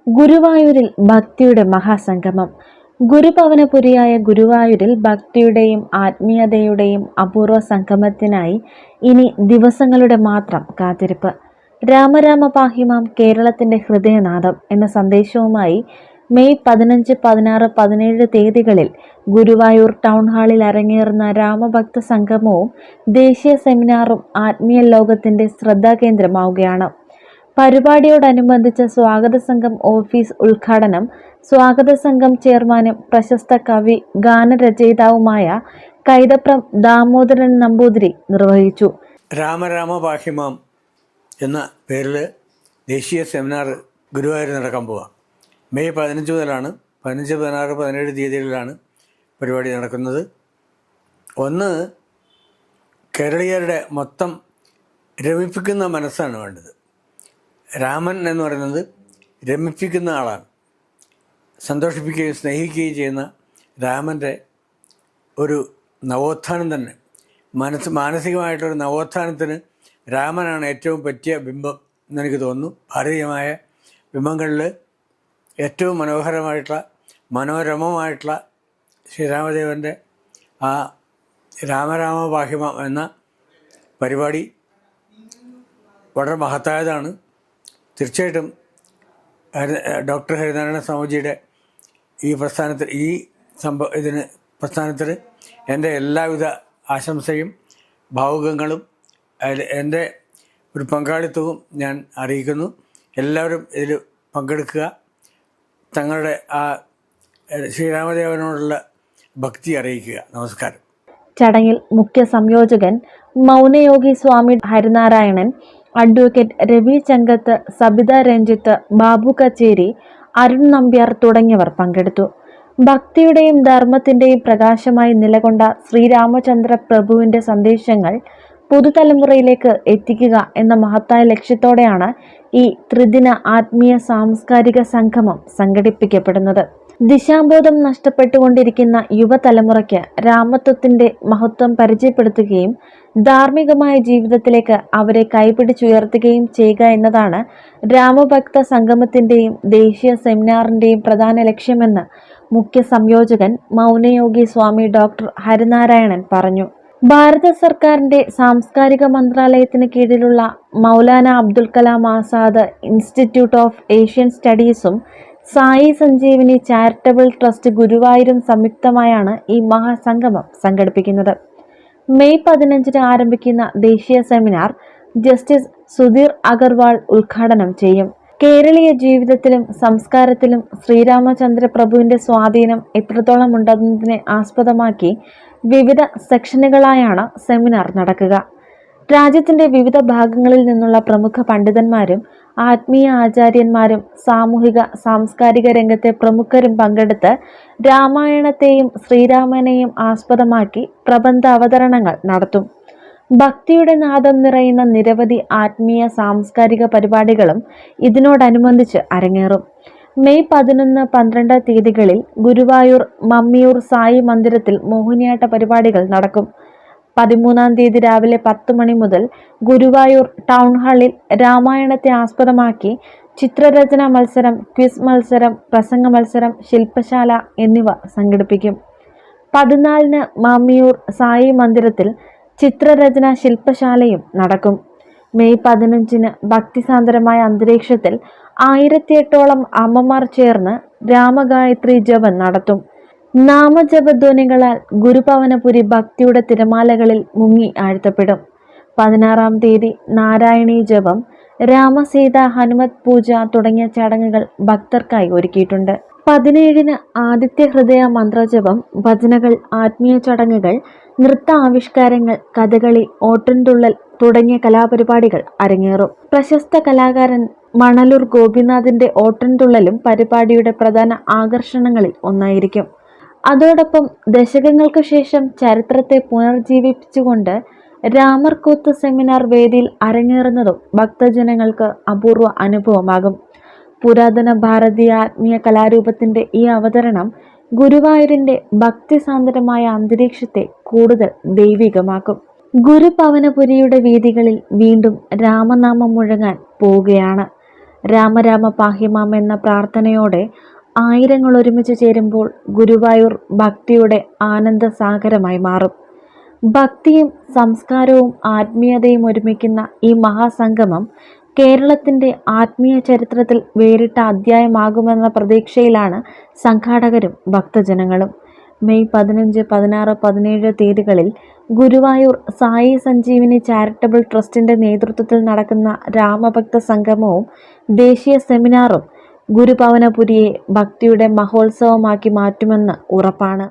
ഗുരുവായൂരിൽ ഭക്തിയുടെ മഹാസംഗമം. ഗുരുഭവനപുരിയായ ഗുരുവായൂരിൽ ഭക്തിയുടെയും ആത്മീയതയുടെയും അപൂർവ സംഗമത്തിനായി ഇനി ദിവസങ്ങളുടെ മാത്രം കാത്തിരിപ്പ്. രാമരാമ പാഹിമാം കേരളത്തിന്റെ ഹൃദയനാദം എന്ന സന്ദേശവുമായി മെയ് 15, 16, 17 തീയതികളിൽ ഗുരുവായൂർ ടൗൺ ഹാളിൽ അരങ്ങേറുന്ന രാമഭക്ത സംഗമവും ദേശീയ സെമിനാറും ആത്മീയ ലോകത്തിന്റെ ശ്രദ്ധാകേന്ദ്രമാവുകയാണ്. പരിപാടിയോടനുബന്ധിച്ച് സ്വാഗത സംഘം ഓഫീസ് ഉദ്ഘാടനം സ്വാഗത സംഘം ചെയർമാനും പ്രശസ്ത കവി ഗാനരചയിതാവുമായ കൈതപ്രം ദാമോദരൻ നമ്പൂതിരി നിർവഹിച്ചു. രാമരാമ പാഹിമാം എന്ന പേരിൽ ദേശീയ സെമിനാർ ഗുരുവായൂർ നടക്കാൻ പോവുക. മെയ് 15 മുതലാണ്. 15, 16, 17 തീയതികളിലാണ് പരിപാടി നടക്കുന്നത്. ഒന്ന്, കേരളീയരുടെ മൊത്തം രമിപ്പിക്കുന്ന മനസ്സാണ് വേണ്ടത്. രാമൻ എന്ന് പറയുന്നത് രമിപ്പിക്കുന്ന ആളാണ്. സന്തോഷിപ്പിക്കുകയും സ്നേഹിക്കുകയും ചെയ്യുന്ന രാമൻ്റെ ഒരു നവോത്ഥാനം തന്നെ, മാനസികമായിട്ടൊരു നവോത്ഥാനത്തിന് രാമനാണ് ഏറ്റവും പറ്റിയ ബിംബം എന്നെനിക്ക് തോന്നുന്നു. ഭാരതീയമായ ബിംബങ്ങളിൽ ഏറ്റവും മനോരമമായിട്ടുള്ള ശ്രീരാമദേവൻ്റെ ആ രാമരാമ പാഹിമാം എന്ന പരിപാടി വളരെ മഹത്തായതാണ്. തീർച്ചയായിട്ടും ഡോക്ടർ ഹരിനാരായണ സ്വാമിജിയുടെ ഈ പ്രസ്ഥാനത്തിന് എൻ്റെ എല്ലാവിധ ആശംസയും ഭാവുകങ്ങളും എൻ്റെ ഒരു പങ്കാളിത്തവും ഞാൻ അറിയിക്കുന്നു. എല്ലാവരും ഇതിൽ പങ്കെടുക്കുക. തങ്ങളുടെ ആ ശ്രീരാമദേവനോടുള്ള ഭക്തി അറിയിക്കുക. നമസ്കാരം. ചടങ്ങിൽ മുഖ്യ സംയോജകൻ മൗനയോഗി സ്വാമി ഹരിനാരായണൻ, അഡ്വക്കേറ്റ് രവി ചങ്കത്ത്, സബിത രഞ്ജിത്ത്, ബാബു കച്ചേരി, അരുൺ നമ്പ്യാർ തുടങ്ങിയവർ പങ്കെടുത്തു. ഭക്തിയുടെയും ധർമ്മത്തിന്റെയും പ്രകാശമായി നിലകൊണ്ട ശ്രീരാമചന്ദ്ര പ്രഭുവിന്റെ സന്ദേശങ്ങൾ പുതുതലമുറയിലേക്ക് എത്തിക്കുക എന്ന മഹത്തായ ലക്ഷ്യത്തോടെയാണ് ഈ ത്രിദിന ആത്മീയ സാംസ്കാരിക സംഗമം സംഘടിപ്പിക്കപ്പെടുന്നത്. ദിശാബോധം നഷ്ടപ്പെട്ടുകൊണ്ടിരിക്കുന്ന യുവതലമുറയ്ക്ക് രാമത്വത്തിന്റെ മഹത്വം പരിചയപ്പെടുത്തുകയും ധാർമ്മികമായ ജീവിതത്തിലേക്ക് അവരെ കൈപിടിച്ചുയർത്തുകയും ചെയ്യുക എന്നതാണ് രാമഭക്ത സംഗമത്തിന്റെയും ദേശീയ സെമിനാറിന്റെയും പ്രധാന ലക്ഷ്യമെന്ന് മുഖ്യ സംയോജകൻ മൗനയോഗി സ്വാമി ഡോക്ടർ ഹരിനാരായണൻ പറഞ്ഞു. ഭാരത സർക്കാരിന്റെ സാംസ്കാരിക മന്ത്രാലയത്തിന് കീഴിലുള്ള Maulana Abdul Kalam Azad institute of Asian സ്റ്റഡീസും സായി സഞ്ജീവനി ചാരിറ്റബിൾ ട്രസ്റ്റ് ഗുരുവായൂരും സംയുക്തമായാണ് ഈ മഹാസംഗമം സംഘടിപ്പിക്കുന്നത്. മെയ് 15 ആരംഭിക്കുന്ന ദേശീയ സെമിനാർ ജസ്റ്റിസ് സുധീർ അഗർവാൾ ഉദ്ഘാടനം ചെയ്യും. കേരളീയ ജീവിതത്തിലും സംസ്കാരത്തിലും ശ്രീരാമചന്ദ്ര പ്രഭുവിന്റെ സ്വാധീനം എത്രത്തോളം ഉണ്ടെന്നതിനെ ആസ്പദമാക്കി വിവിധ സെക്ഷനുകളായാണ് സെമിനാർ നടക്കുക. രാജ്യത്തിന്റെ വിവിധ ഭാഗങ്ങളിൽ നിന്നുള്ള പ്രമുഖ പണ്ഡിതന്മാരും ആത്മീയ ആചാര്യന്മാരും സാമൂഹിക സാംസ്കാരിക രംഗത്തെ പ്രമുഖരും പങ്കെടുത്ത് രാമായണത്തെയും ശ്രീരാമനെയും ആസ്പദമാക്കി പ്രബന്ധ അവതരണങ്ങൾ നടത്തും. ഭക്തിയുടെ നാദം നിറയുന്ന നിരവധി ആത്മീയ സാംസ്കാരിക പരിപാടികളും ഇതിനോടനുബന്ധിച്ച് അരങ്ങേറും. മെയ് 11, 12 തീയതികളിൽ ഗുരുവായൂർ മമ്മിയൂർ സായി മന്ദിരത്തിൽ മോഹിനിയാട്ട പരിപാടികൾ നടക്കും. 13-ാം തീയതി രാവിലെ 10 മണി മുതൽ ഗുരുവായൂർ ടൗൺ ഹാളിൽ രാമായണത്തെ ആസ്പദമാക്കി ചിത്രരചന മത്സരം, ക്വിസ് മത്സരം, പ്രസംഗ മത്സരം, ശില്പശാല എന്നിവ സംഘടിപ്പിക്കും. 14-ന് മമ്മിയൂർ സായി മന്ദിരത്തിൽ ചിത്രരചന ശില്പശാലയും നടക്കും. മെയ് 15-ന് ഭക്തിസാന്ദ്രമായ അന്തരീക്ഷത്തിൽ 1008ഓളം അമ്മമാർ ചേർന്ന് രാമഗായത്രി ജപം നടത്തും. നാമജപധ്വനികളാൽ ഗുരുഭവനപുരി ഭക്തിയുടെ തിരമാലകളിൽ മുങ്ങി ആഴ്ത്തപ്പെടും. 16-ാം തീയതി നാരായണീ ജപം, രാമസീത ഹനുമത് പൂജ തുടങ്ങിയ ചടങ്ങുകൾ ഭക്തർക്കായി ഒരുക്കിയിട്ടുണ്ട്. 17-ന് ആദിത്യ ഹൃദയ മന്ത്രജപം, ഭജനകൾ, ആത്മീയ ചടങ്ങുകൾ, നൃത്ത ആവിഷ്കാരങ്ങൾ, കഥകളി, ഓട്ടൻതുള്ളൽ തുടങ്ങിയ കലാപരിപാടികൾ അരങ്ങേറും. പ്രശസ്ത കലാകാരൻ മണലൂർ ഗോപിനാഥിന്റെ ഓട്ടൻതുള്ളലും പരിപാടിയുടെ പ്രധാന ആകർഷണങ്ങളിൽ ഒന്നായിരിക്കും. അതോടൊപ്പം ദശകങ്ങൾക്ക് ശേഷം ചരിത്രത്തെ പുനർജീവിപ്പിച്ചുകൊണ്ട് രാമർകൂത്ത് സെമിനാർ വേദിയിൽ അരങ്ങേറുന്നതും ഭക്തജനങ്ങൾക്ക് അപൂർവ അനുഭവമാകും. പുരാതന ഭാരതീയ ആത്മീയ കലാരൂപത്തിന്റെ ഈ അവതരണം ഗുരുവായൂരിന്റെ ഭക്തിസാന്ദ്രമായ അന്തരീക്ഷത്തെ കൂടുതൽ ദൈവികമാക്കും. ഗുരുഭവനപുരിയുടെ വീഥികളിൽ വീണ്ടും രാമനാമം മുഴങ്ങാൻ പോവുകയാണ്. രാമ പാഹിമാം എന്ന പ്രാർത്ഥനയോടെ ആയിരങ്ങൾ ഒരുമിച്ച് ചേരുമ്പോൾ ഗുരുവായൂർ ഭക്തിയുടെ ആനന്ദസാഗരമായി മാറും. ഭക്തിയും സംസ്കാരവും ആത്മീയതയും ഒരുമിക്കുന്ന ഈ മഹാസംഗമം കേരളത്തിൻ്റെ ആത്മീയ ചരിത്രത്തിൽ വേറിട്ട അധ്യായമാകുമെന്ന പ്രതീക്ഷയിലാണ് സംഘാടകരും ഭക്തജനങ്ങളും. മെയ് 15, 16, 17 തീയതികളിൽ ഗുരുവായൂർ സായി സഞ്ജീവിനി ചാരിറ്റബിൾ ട്രസ്റ്റിൻ്റെ നേതൃത്വത്തിൽ നടക്കുന്ന രാമഭക്ത സംഗമവും ദേശീയ സെമിനാറും ഗുരുഭവനപുരിയെ ഭക്തിയുടെ മഹോത്സവമാക്കി മാറ്റുമെന്ന് ഉറപ്പാണ്.